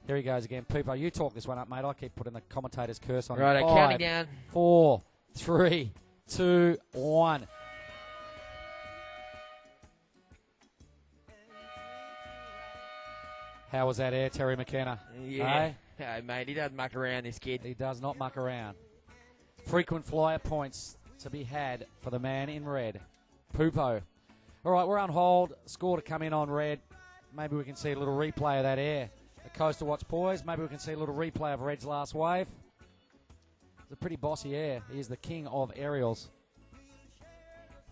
Here he goes again. Poopo, you talk this one up, mate. I keep putting the commentator's curse on. Right, counting down. 4, 3, 2, 1. How was that air, Terry McKenna? Yeah. Hey, mate, he doesn't muck around, this kid. He does not muck around. Frequent flyer points to be had for the man in red. Poopo. All right, we're on hold. Score to come in on red. Maybe we can see a little replay of that air. The Coastal Watch boys. Maybe we can see a little replay of Red's last wave. It's a pretty bossy air. He is the king of aerials.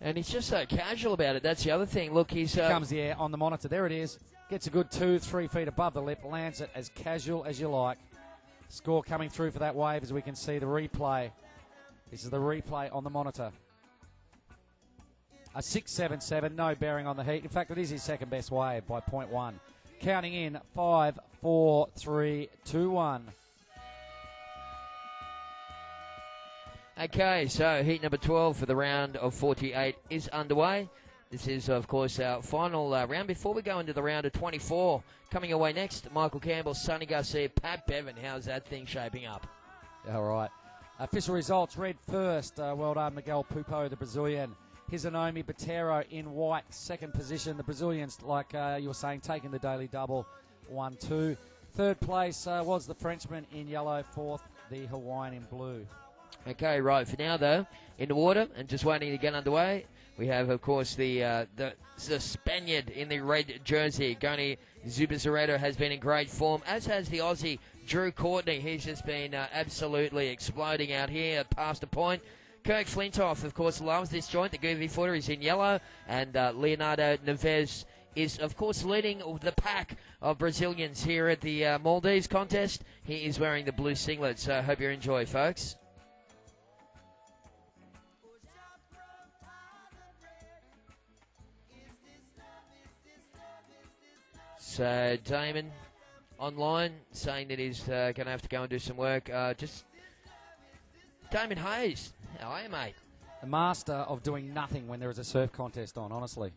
And he's just so casual about it. That's the other thing. Look, he's... Here comes the air on the monitor. There it is. Gets a good 2-3 feet above the lip. Lands it as casual as you like. Score coming through for that wave as we can see the replay. This is the replay on the monitor. A 6.77, no bearing on the heat. In fact, it is his second best wave by 0.1. Counting in 5, 4, 3, 2, 1. Okay, so heat number 12 for the round of 48 is underway. This is, of course, our final round before we go into the round of 24. Coming away next, Michael Campbell, Sonny Garcia, Pat Bevan. How's that thing shaping up? All right. Official results, red first. Well done, Miguel Poopo, the Brazilian. Hizanomi Botero in white, second position. The Brazilians, like you were saying, taking the daily double, 1-2. Third place was the Frenchman in yellow. Fourth, the Hawaiian in blue. Okay, right. For now, though, in the water and just waiting to get underway, we have, of course, the Spaniard in the red jersey. Gony Zubizarreta has been in great form, as has the Aussie Drew Courtney. He's just been absolutely exploding out here past a point. Kirk Flintoff, of course, loves this joint. The Goovy footer is in yellow, and Leonardo Neves is, of course, leading the pack of Brazilians here at the Maldives contest. He is wearing the blue singlet, so I hope you enjoy, folks. So Damon online saying that he's going to have to go and do some work. Damon Hayes, how are you, mate? A master of doing nothing when there is a surf contest on, honestly.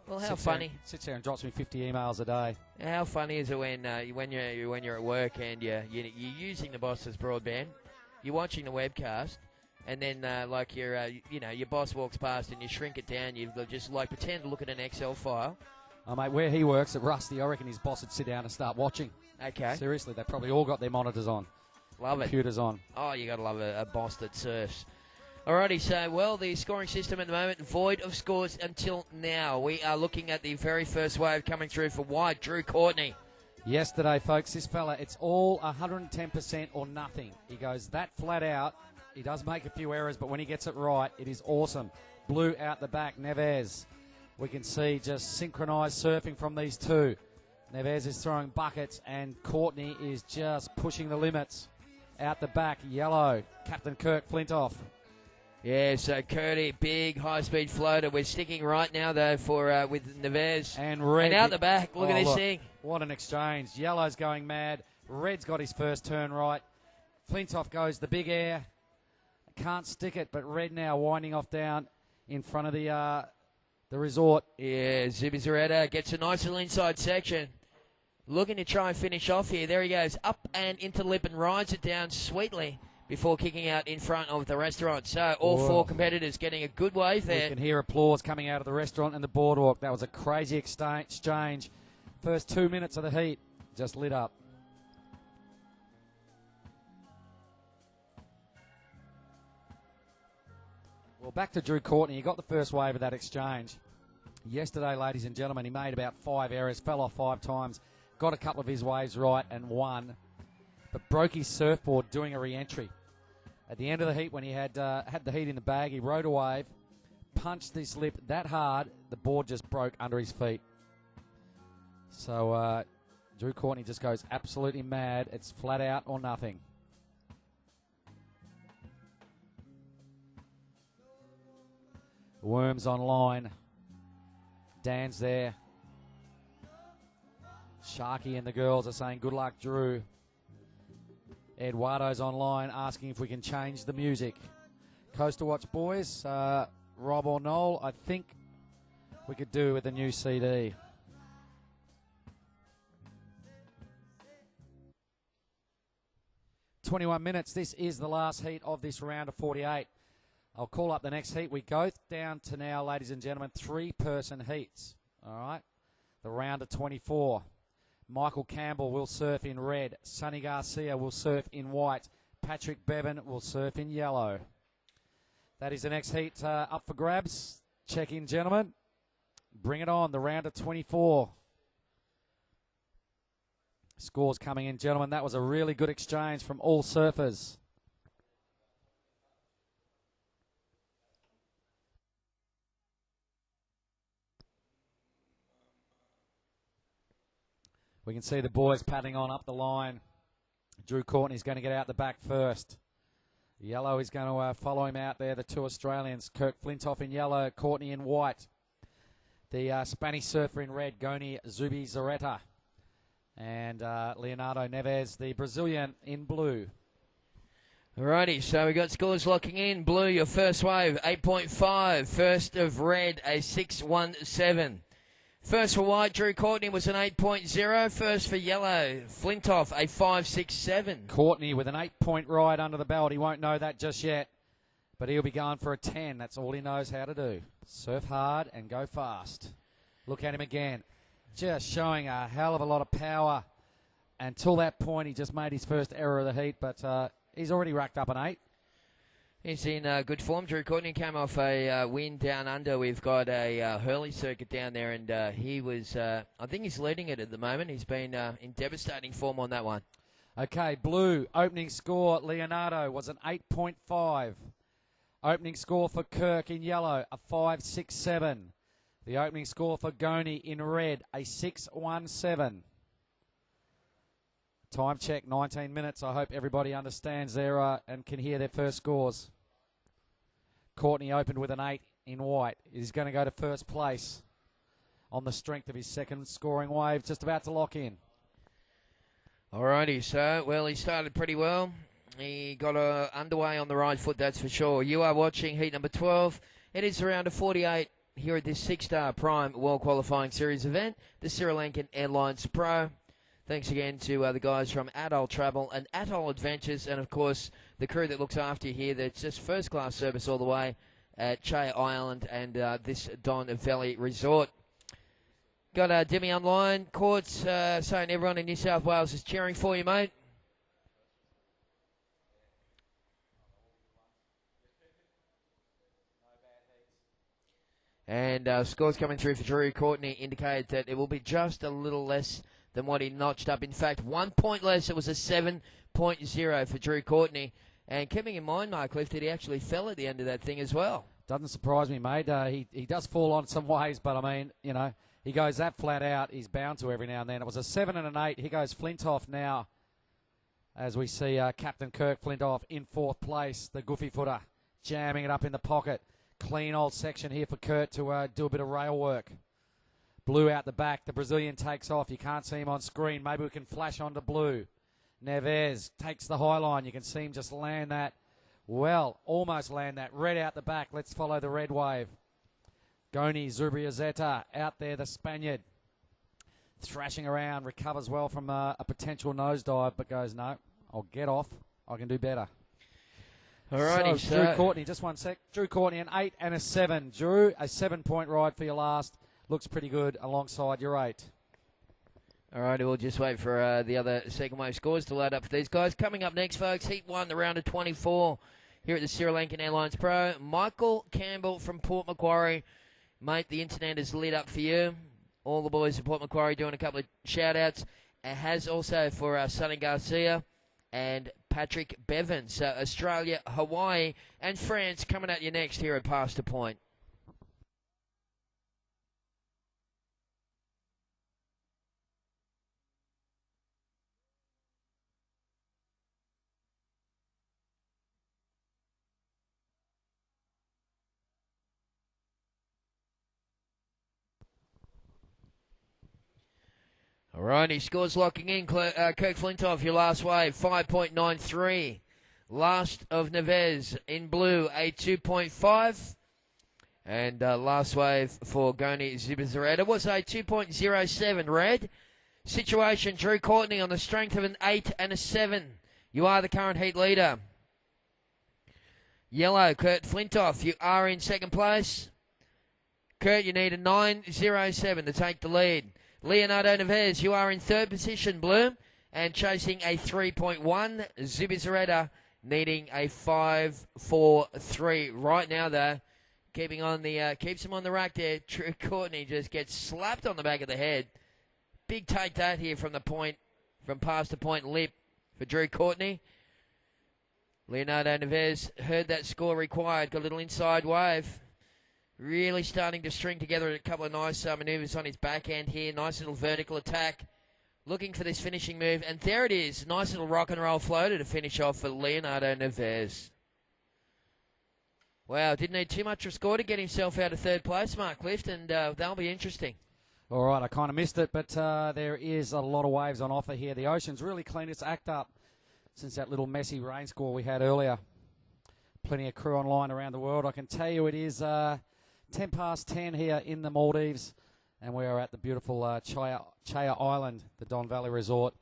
Well, how funny. Sits there and drops me 50 emails a day. How funny is it when you're at work and you're using the boss's broadband, you're watching the webcast, and then your boss walks past and you shrink it down. You just pretend to look at an Excel file. Oh, mate, where he works at Rusty, I reckon his boss would sit down and start watching. Okay. Seriously, they probably all got their monitors on. Love Computers on. Oh, you got to love a boss that surfs. Alrighty, so, the scoring system at the moment, void of scores until now. We are looking at the very first wave coming through for white, Drew Courtney. Yesterday, folks, this fella, it's all 110% or nothing. He goes that flat out. He does make a few errors, but when he gets it right, it is awesome. Blue out the back, Neves. We can see just synchronised surfing from these two. Neves is throwing buckets, and Courtney is just pushing the limits. Out the back, yellow, Captain Kirk Flintoff. Yeah, so Curdy, big high-speed floater. We're sticking right now, though, for with Neves. And red. And out the back, look at this thing. What an exchange. Yellow's going mad. Red's got his first turn right. Flintoff goes the big air. Can't stick it, but Red now winding off down in front of the resort. Yeah, Zubizarreta gets a nice little inside section. Looking to try and finish off here. There he goes, up and into the lip and rides it down sweetly before kicking out in front of the restaurant. So all four competitors getting a good wave there. You can hear applause coming out of the restaurant and the boardwalk. That was a crazy exchange. First 2 minutes of the heat just lit up. Well, back to Drew Courtney. He got the first wave of that exchange. Yesterday, ladies and gentlemen, he made about 5 errors, fell off 5 times, got a couple of his waves right and won, but broke his surfboard doing a re-entry. At the end of the heat, when he had the heat in the bag, he rode a wave, punched this lip that hard, the board just broke under his feet. So Drew Courtney just goes absolutely mad. It's flat out or nothing. Worms online. Dan's there. Sharky and the girls are saying good luck, Drew. Eduardo's online asking if we can change the music. Coastal Watch boys, Rob or Noel, I think we could do with a new CD. 21 minutes. This is the last heat of this round of 48. I'll call up the next heat. We go down to now, ladies and gentlemen, 3-person heats. All right. The round of 24. Michael Campbell will surf in red. Sonny Garcia will surf in white. Patrick Bevan will surf in yellow. That is the next heat up for grabs. Check in, gentlemen. Bring it on. The round of 24. Scores coming in, gentlemen. That was a really good exchange from all surfers. We can see the boys paddling on up the line. Drew Courtney's going to get out the back first. Yellow is going to follow him out there, the two Australians. Kirk Flintoff in yellow, Courtney in white. The Spanish surfer in red, Gony Zubizarreta. And Leonardo Neves, the Brazilian, in blue. Alrighty, so we got scores locking in. Blue, your first wave, 8.5. First of red, a 6.17. First for white, Drew Courtney was an 8.0. First for yellow, Flintoff, a 5.67. Courtney with an 8-point ride under the belt. He won't know that just yet, but he'll be going for a 10. That's all he knows how to do. Surf hard and go fast. Look at him again. Just showing a hell of a lot of power. Until that point, he just made his first error of the heat, but he's already racked up an 8. He's in good form. Drew Courtney came off a win down under. We've got a Hurley circuit down there, and he was, I think he's leading it at the moment. He's been in devastating form on that one. Okay, blue, opening score, Leonardo was an 8.5. Opening score for Kirk in yellow, a 5.67. The opening score for Gony in red, a 6.17. Time check, 19 minutes. I hope everybody understands their and can hear their first scores. Courtney opened with an 8 in white. He's going to go to first place on the strength of his second scoring wave. Just about to lock in. Alrighty, so, well, he started pretty well. He got underway on the right foot, that's for sure. You are watching heat number 12. It is around a 48 here at this 6-star Prime World Qualifying Series event, the SriLankan Airlines Pro. Thanks again to the guys from Atoll Travel and Atoll Adventures, and of course the crew that looks after you here. That's just first-class service all the way at Che Island and this Don Valley Resort. Got Demi online, Courts saying everyone in New South Wales is cheering for you, mate. And scores coming through for Drew Courtney indicated that it will be just a little less than what he notched up. In fact, 1 point less. It was a 7.0 for Drew Courtney. And keeping in mind, Mark Cliff, that he actually fell at the end of that thing as well. Doesn't surprise me, mate. He does fall on some waves, but I mean, you know, he goes that flat out. He's bound to every now and then. It was a 7 and an 8. Here goes Flintoff now, as we see Captain Kirk Flintoff in fourth place. The goofy footer jamming it up in the pocket. Clean old section here for Kurt to do a bit of rail work. Blue out the back. The Brazilian takes off. You can't see him on screen. Maybe we can flash onto Blue. Neves takes the high line. You can see him just land that. Well, almost land that. Red out the back. Let's follow the red wave. Gony Zubizarreta out there, the Spaniard. Thrashing around. Recovers well from a potential nosedive, but goes, no, I'll get off. I can do better. Alrighty, so Drew Courtney, just one sec. Drew Courtney, an 8 and a 7. Drew, a 7-point ride for your last. Looks pretty good alongside your 8. All right, we'll just wait for the other second wave scores to load up for these guys. Coming up next, folks, Heat 1, the round of 24 here at the SriLankan Airlines Pro. Michael Campbell from Port Macquarie. Mate, the internet is lit up for you. All the boys at Port Macquarie doing a couple of shout-outs. It has also for Sonny Garcia and Patrick Bevan. So Australia, Hawaii, and France coming at you next here at Past the Point. Alrighty, scores locking in. Kirk Flintoff, your last wave, 5.93. Last of Neves in blue, a 2.5. And last wave for Gony Zubizarreta was a 2.07 red. Situation, Drew Courtney on the strength of an 8 and a 7. You are the current heat leader. Yellow, Kurt Flintoff, you are in second place. Kurt, you need a 9.07 to take the lead. Leonardo Neves, you are in third position, blue, and chasing a 3.1. Zubizarreta needing a 5.43 right now, though. Keeping on the keeps him on the rack there. Drew Courtney just gets slapped on the back of the head. Big take that here from the point, from past the point lip for Drew Courtney. Leonardo Neves heard that score required, got a little inside wave. Really starting to string together a couple of nice manoeuvres on his backhand here. Nice little vertical attack. Looking for this finishing move, and there it is. Nice little rock and roll floater to finish off for Leonardo Neves. Wow, didn't need too much of a score to get himself out of third place, Mark Clift, and that'll be interesting. All right, I kind of missed it, but there is a lot of waves on offer here. The ocean's really cleaned its act up since that little messy rain score we had earlier. Plenty of crew online around the world. I can tell you it is 10 past 10 here in the Maldives, and we are at the beautiful Chaya Island, the Don Valley Resort,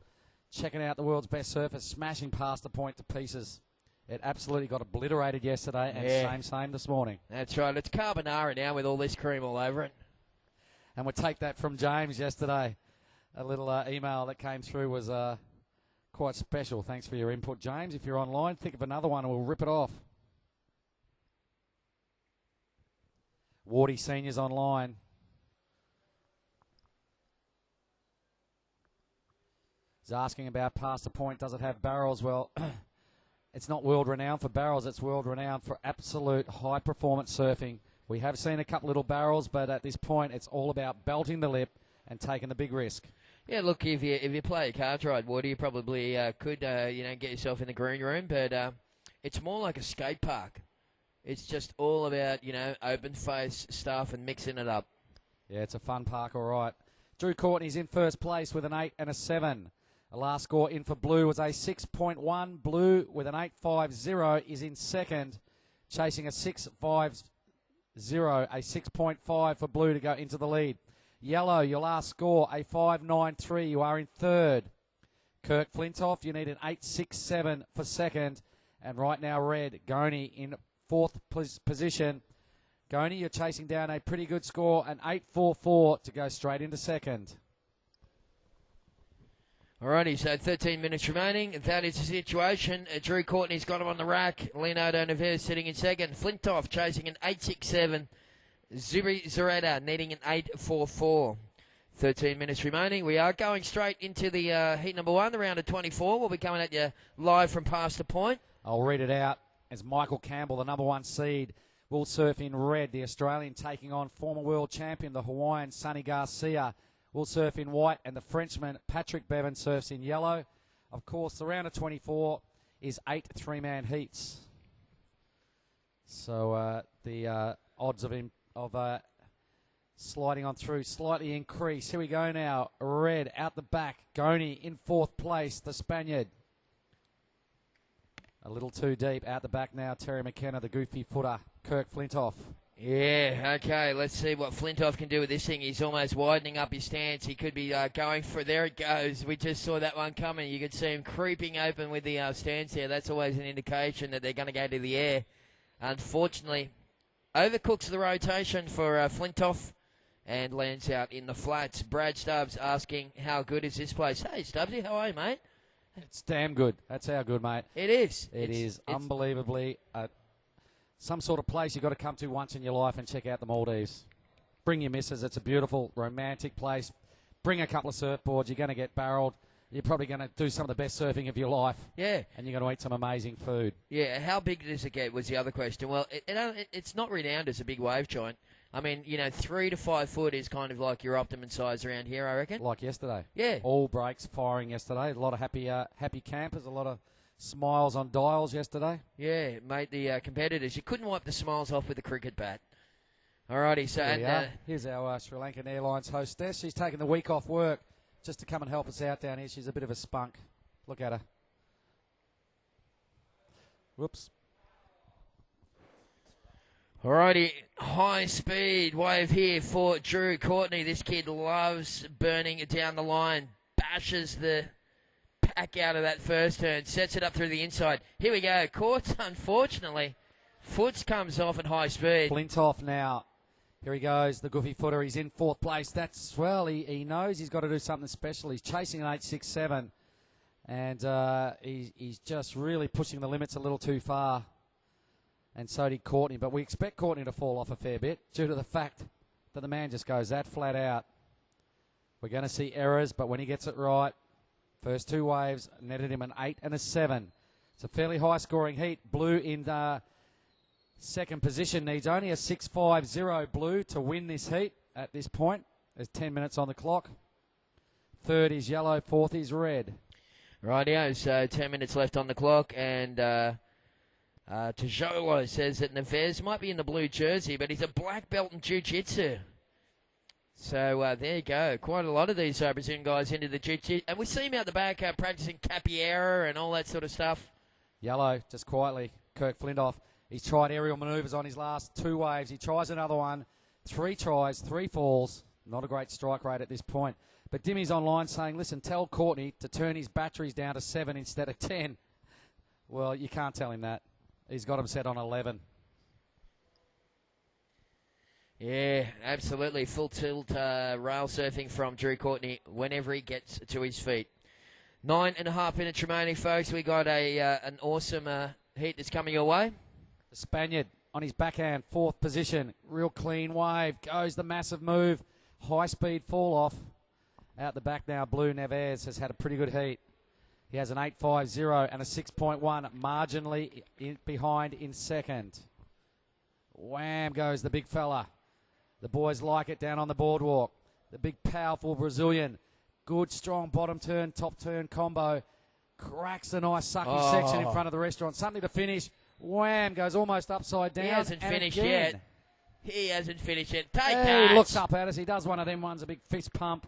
checking out the world's best surfers, smashing past the point to pieces. It absolutely got obliterated yesterday, and same this morning. That's right. It's carbonara now with all this cream all over it. And we'll take that from James yesterday. A little email that came through was quite special. Thanks for your input, James. If you're online, think of another one and we'll rip it off. Wardy Senior's online. He's asking about past the point. Does it have barrels? Well, it's not world renowned for barrels. It's world renowned for absolute high performance surfing. We have seen a couple little barrels, but at this point, it's all about belting the lip and taking the big risk. Yeah, look, if you play a cards right, Wardy, you probably could get yourself in the green room, but it's more like a skate park. It's just all about, open face stuff and mixing it up. Yeah, it's a fun park, all right. Drew Courtney's in first place with an 8 and a 7. The last score in for Blue was a 6.1. Blue with an 8.50 is in second, chasing a 6.50, a 6.5 for Blue to go into the lead. Yellow, your last score, a 5.93. You are in third. Kirk Flintoff, you need an 8.67 for second. And right now, Red, Gony in fourth position. Gony, you're chasing down a pretty good score, an 8.44 to go straight into second. Alrighty, so 13 minutes remaining. That is the situation. Drew Courtney's got him on the rack. Leonardo Neves sitting in second. Flintoff chasing an 8.67. Zubizarreta needing an 8.44. 13 minutes remaining. We are going straight into the heat number 1, the round of 24. We'll be coming at you live from past the point. I'll read it out as Michael Campbell, the number 1 seed, will surf in red. The Australian taking on former world champion, the Hawaiian Sonny Garcia, will surf in white, and the Frenchman Patrick Bevan surfs in yellow. Of course, the round of 24 is 8 3-man heats. So the odds of him sliding on through slightly increase. Here we go now. Red out the back. Gony in fourth place, the Spaniard. A little too deep out the back now. Terry McKenna, the goofy footer. Kirk Flintoff. Yeah, okay, let's see what Flintoff can do with this thing. He's almost widening up his stance. He could be going for, there it goes. We just saw that one coming. You could see him creeping open with the stance there. That's always an indication that they're going to go to the air. Unfortunately, overcooks the rotation for Flintoff and lands out in the flats. Brad Stubbs asking, how good is this place? Hey, Stubbsy, how are you, mate? It's damn good. That's how good, mate. It is. It is unbelievably some sort of place you've got to come to once in your life and check out the Maldives. Bring your missus. It's a beautiful, romantic place. Bring a couple of surfboards. You're going to get barreled. You're probably going to do some of the best surfing of your life. Yeah. And you're going to eat some amazing food. Yeah, how big does it get was the other question. Well, it's not renowned as a big wave joint. I mean, 3 to 5 foot is kind of like your optimum size around here, I reckon. Like yesterday. Yeah. All breaks firing yesterday. A lot of happy campers, a lot of smiles on dials yesterday. Yeah, mate, the competitors. You couldn't wipe the smiles off with a cricket bat. Alrighty, so... Here's our Sri Lankan Airlines hostess. She's taking the week off work just to come and help us out down here. She's a bit of a spunk. Look at her. Whoops. Alrighty, high speed wave here for Drew Courtney. This kid loves burning it down the line. Passes the back out of that first turn. Sets it up through the inside. Here we go. Caught, unfortunately. Foots comes off at high speed. Flintoff now. Here he goes, the goofy footer. He's in fourth place. That's, well, he knows he's got to do something special. He's chasing an 8.67, and he's just really pushing the limits a little too far. And so did Courtney. But we expect Courtney to fall off a fair bit due to the fact that the man just goes that flat out. We're going to see errors, but when he gets it right, first two waves netted him an 8 and a 7. It's a fairly high-scoring heat. Blue in second position needs only a 6.50 Blue to win this heat at this point. There's 10 minutes on the clock. Third is yellow, fourth is red. Rightio, so 10 minutes left on the clock, and Tajolo says that Neves might be in the blue jersey, but he's a black belt in jiu-jitsu. So there you go. Quite a lot of these Brazilian guys into the jiu-jitsu. And we see him out the back practicing capoeira and all that sort of stuff. Yellow, just quietly, Kirk Flintoff. He's tried aerial manoeuvres on his last two waves. He tries another one. 3 tries, 3 falls. Not a great strike rate at this point. But Dimmy's online saying, listen, tell Courtney to turn his batteries down to 7 instead of 10. Well, you can't tell him that. He's got him set on 11. Yeah, absolutely. Full tilt rail surfing from Drew Courtney whenever he gets to his feet. 9.5 minutes remaining, folks. We got an awesome heat that's coming your way. The Spaniard on his backhand, fourth position. Real clean wave. Goes the massive move. High-speed fall-off. Out the back now, Blue Neves has had a pretty good heat. He has an 8.50 and a 6.1, marginally behind in second. Wham goes the big fella. The boys like it down on the boardwalk. The big, powerful Brazilian. Good, strong bottom turn, top turn combo. Cracks a nice sucky section in front of the restaurant. Something to finish. Wham goes almost upside down. He hasn't finished yet. He hasn't finished yet. Take hey, that. He looks up at us. He does one of them ones, a big fist pump.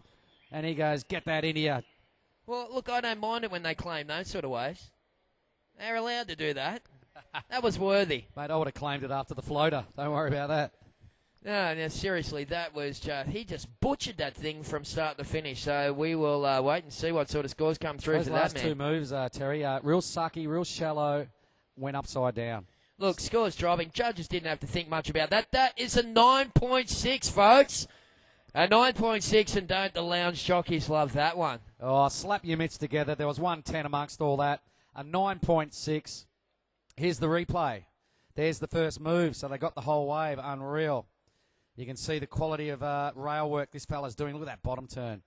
And he goes, get that into you. Well, look, I don't mind it when they claim those sort of waves. They're allowed to do that. That was worthy. Mate, I would have claimed it after the floater. Don't worry about that. No, seriously, that was just... He just butchered that thing from start to finish. So we will wait and see what sort of scores come through for that, man. Those last two moves, Terry, real sucky, real shallow, went upside down. Look, scores dropping. Judges didn't have to think much about that. That is a 9.6, folks. A 9.6, and don't the lounge jockeys love that one. Oh, slap your mitts together. There was 110 amongst all that. A 9.6. Here's the replay. There's the first move, so they got the whole wave. Unreal. You can see the quality of rail work this fella's doing. Look at that bottom turn.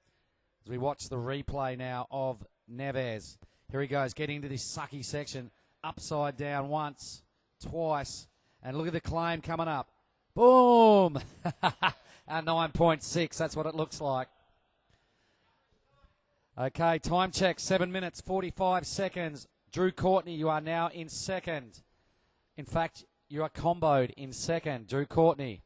As we watch the replay now of Neves. Here he goes, getting into this sucky section. Upside down once, twice. And look at the claim coming up. Boom! A 9.6, that's what it looks like. Okay, time check, 7 minutes, 45 seconds. Drew Courtney, you are now in second. In fact, you are comboed in second. Drew Courtney.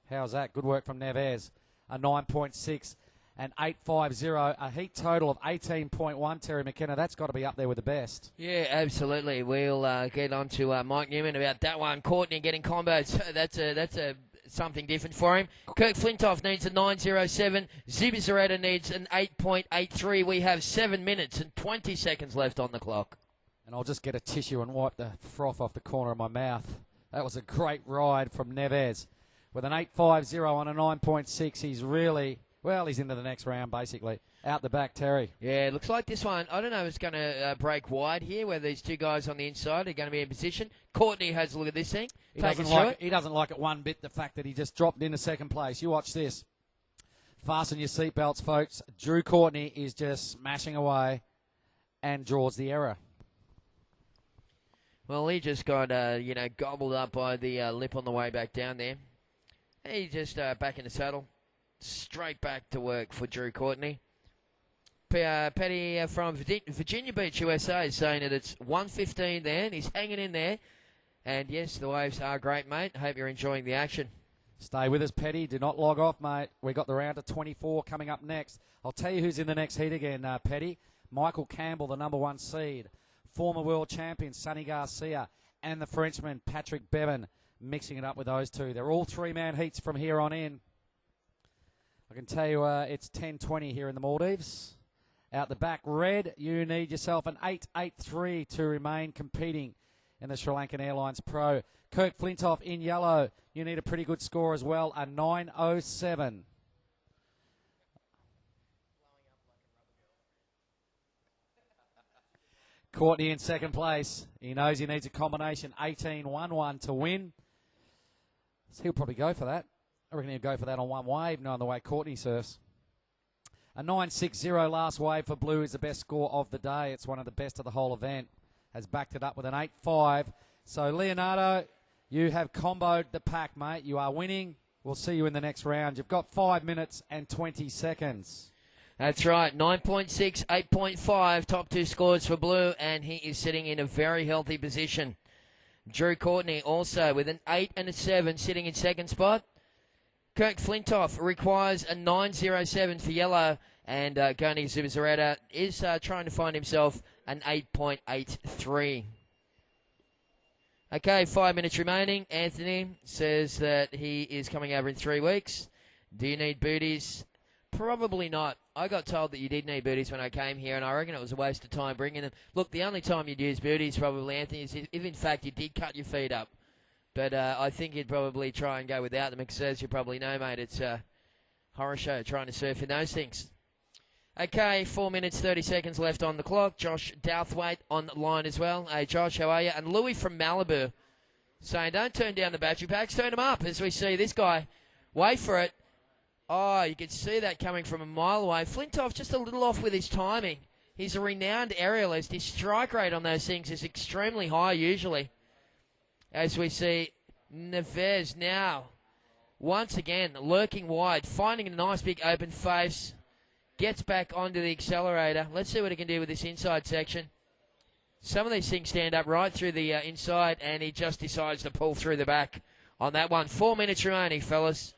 How's that? Good work from Neves. A 9.6 and 8.50. A heat total of 18.1, Terry McKenna. That's got to be up there with the best. Yeah, absolutely. We'll get on to Mike Newman about that one. Courtney getting comboed. So that's a something different for him. Kirk Flintoff needs a 9.07. Zubizarreta needs an 8.83. We have 7 minutes and 20 seconds left on the clock. And I'll just get a tissue and wipe the froth off the corner of my mouth. That was a great ride from Neves. With an 8.50 on a 9.6, he's really, well, he's into the next round, basically. Out the back, Terry. Yeah, it looks like this one, I don't know if it's going to break wide here, where these two guys on the inside are going to be in position. Courtney has a look at this thing. He doesn't like it one bit, the fact that he just dropped into second place. You watch this. Fasten your seatbelts, folks. Drew Courtney is just smashing away and draws the error. Well, he just got, gobbled up by the lip on the way back down there. He just back in the saddle. Straight back to work for Drew Courtney. Petty from Virginia Beach, USA, is saying that it's 1:15 there, and he's hanging in there. And yes, the waves are great, mate. Hope you're enjoying the action. Stay with us, Petty. Do not log off, mate. We got the round of 24 coming up next. I'll tell you who's in the next heat again, Petty. Michael Campbell, the number 1 seed. Former world champion Sonny Garcia, and the Frenchman Patrick Bevan, mixing it up with those two. They're all 3-man heats from here on in. I can tell you it's 10:20 here in the Maldives. Out the back, red, you need yourself an 8.83 to remain competing in the SriLankan Airlines Pro. Kirk Flintoff in yellow, you need a pretty good score as well, a 9.07. Courtney in second place. He knows he needs a combination 18-1-1 to win. So he'll probably go for that. I reckon he'll go for that on one wave, knowing the way Courtney surfs. A 9.60 last wave for blue is the best score of the day. It's one of the best of the whole event. Has backed it up with an 8.5. So, Leonardo, you have comboed the pack, mate. You are winning. We'll see you in the next round. You've got 5 minutes and 20 seconds. That's right, 9.6, 8.5, top two scores for blue, and he is sitting in a very healthy position. Drew Courtney also with an 8 and a 7 sitting in second spot. Kirk Flintoff requires a 9.07 for yellow, and Gony Zubizarreta is trying to find himself an 8.83. Okay, 5 minutes remaining. Anthony says that he is coming over in 3 weeks. Do you need booties? Probably not. I got told that you did need booties when I came here, and I reckon it was a waste of time bringing them. Look, the only time you'd use booties probably, Anthony, is if in fact you did cut your feet up. But I think you'd probably try and go without them because, as you probably know, mate, it's a horror show trying to surf in those things. Okay, 4 minutes, 30 seconds left on the clock. Josh Douthwaite on the line as well. Hey, Josh, how are you? And Louis from Malibu saying, don't turn down the battery packs, turn them up, as we see this guy. Wait for it. Oh, you can see that coming from a mile away. Flintoff just a little off with his timing. He's a renowned aerialist. His strike rate on those things is extremely high usually. As we see Neves now, once again, lurking wide, finding a nice big open face. Gets back onto the accelerator. Let's see what he can do with this inside section. Some of these things stand up right through the inside, and he just decides to pull through the back on that one. 4 minutes remaining, fellas.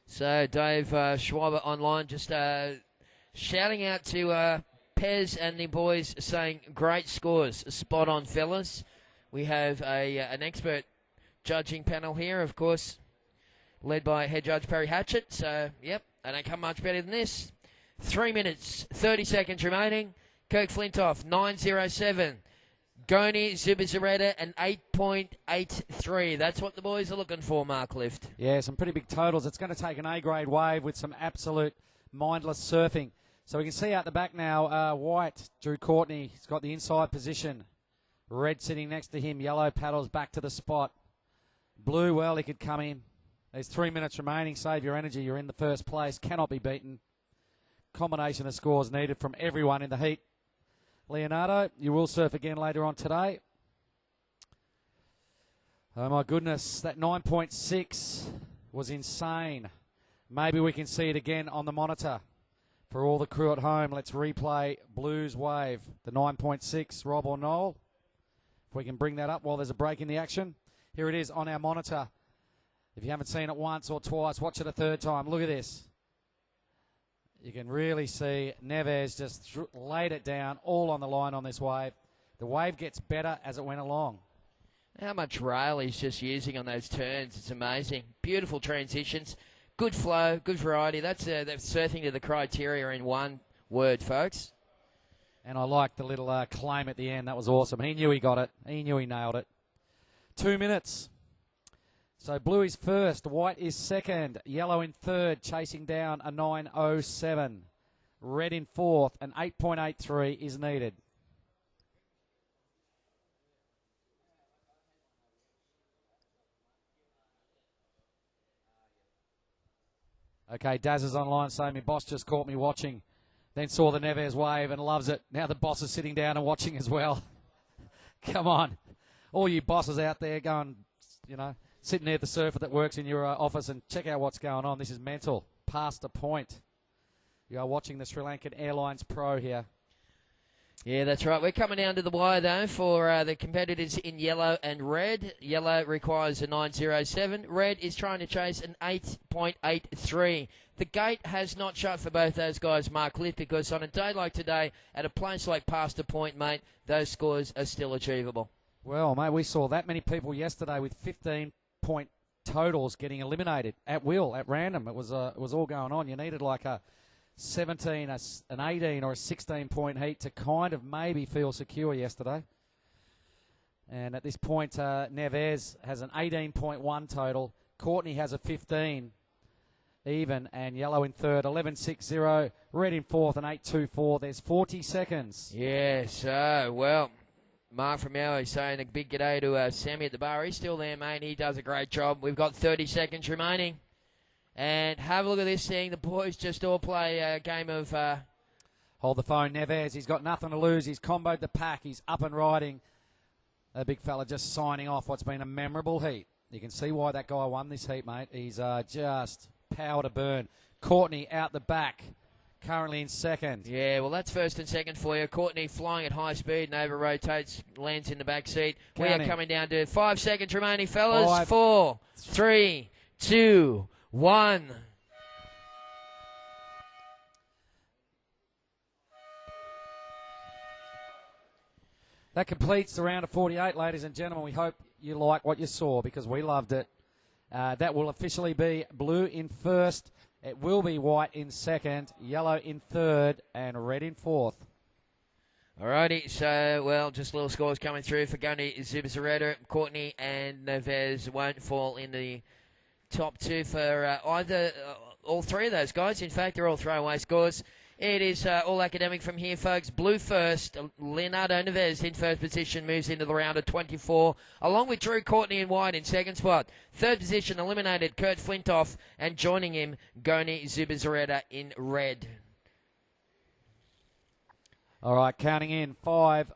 So Dave Schwaber online just shouting out to Pez and the boys saying great scores, spot on fellas. We have an expert judging panel here, of course, led by head judge Perry Hatchett. So, yep, they don't come much better than this. 3 minutes, 30 seconds remaining. Kirk Flintoff, 9.07. Gony Zubizarreta, an 8.83. That's what the boys are looking for, Mark Lift. Yeah, some pretty big totals. It's going to take an A-grade wave with some absolute mindless surfing. So we can see out the back now, White, Drew Courtney, he's got the inside position. Red sitting next to him. Yellow paddles back to the spot. Blue, well, he could come in. There's 3 minutes remaining. Save your energy. You're in the first place. Cannot be beaten. Combination of scores needed from everyone in the heat. Leonardo, you will surf again later on today. Oh, my goodness. That 9.6 was insane. Maybe we can see it again on the monitor. For all the crew at home, let's replay Blues Wave. The 9.6, Rob or Noel. If we can bring that up while there's a break in the action. Here it is on our monitor. If you haven't seen it once or twice, watch it a third time. Look at this. You can really see Neves just laid it down all on the line on this wave. The wave gets better as it went along. How much rail he's just using on those turns. It's amazing. Beautiful transitions. Good flow, good variety. That's surfing to the criteria in one word, folks. And I liked the little claim at the end. That was awesome. He knew he got it. He knew he nailed it. 2 minutes. So blue is first. White is second. Yellow in third, chasing down a 9.07. Red in fourth. An 8.83 is needed. Okay, Daz is online saying, my boss just caught me watching. Then saw the Neves wave and loves it. Now the boss is sitting down and watching as well. Come on. All you bosses out there going, sitting near the surfer that works in your office and check out what's going on. This is mental. Past a point. You are watching the SriLankan Airlines Pro here. Yeah, that's right. We're coming down to the wire, though, for the competitors in yellow and red. Yellow requires a 9.07. Red is trying to chase an 8.83. The gate has not shut for both those guys, Mark Lift, because on a day like today, at a place like Past a Point, mate, those scores are still achievable. Well, mate, we saw that many people yesterday with 15-point totals getting eliminated at will, at random. It was all going on. You needed like a 17, an 18, or a 16-point heat to kind of maybe feel secure yesterday. And at this point, Neves has an 18.1 total. Courtney has a 15 even, and yellow in third, 11.60. Red in fourth, and 8.24. There's 40 seconds. Yeah, so, well, Mark from Yowie saying a big g'day to Sammy at the bar. He's still there, mate. He does a great job. We've got 30 seconds remaining. And have a look at this thing. The boys just all play a game of... Hold the phone, Neves. He's got nothing to lose. He's comboed the pack. He's up and riding. A big fella just signing off what's been a memorable heat. You can see why that guy won this heat, mate. He's just power to burn. Courtney out the back, currently in second. Yeah, well, that's first and second for you. Courtney flying at high speed and over rotates, lands in the back seat. We are coming down to 5 seconds remaining, fellas. 5, 4, 3, 2, 1. That completes the round of 48, ladies and gentlemen. We hope you like what you saw because we loved it. That will officially be blue in first. It will be white in second, yellow in third, and red in fourth. Alrighty, so, well, just little scores coming through for Gony Zubizarreta. Courtney and Neves won't fall in the top two for either, all three of those guys. In fact, they're all throwaway scores. It is all academic from here, folks. Blue first. Leonardo Neves in first position moves into the round of 24, along with Drew Courtney in white in second spot. Third position eliminated Kurt Flintoff, and joining him, Gony Zubizarreta in red. All right, counting in 5,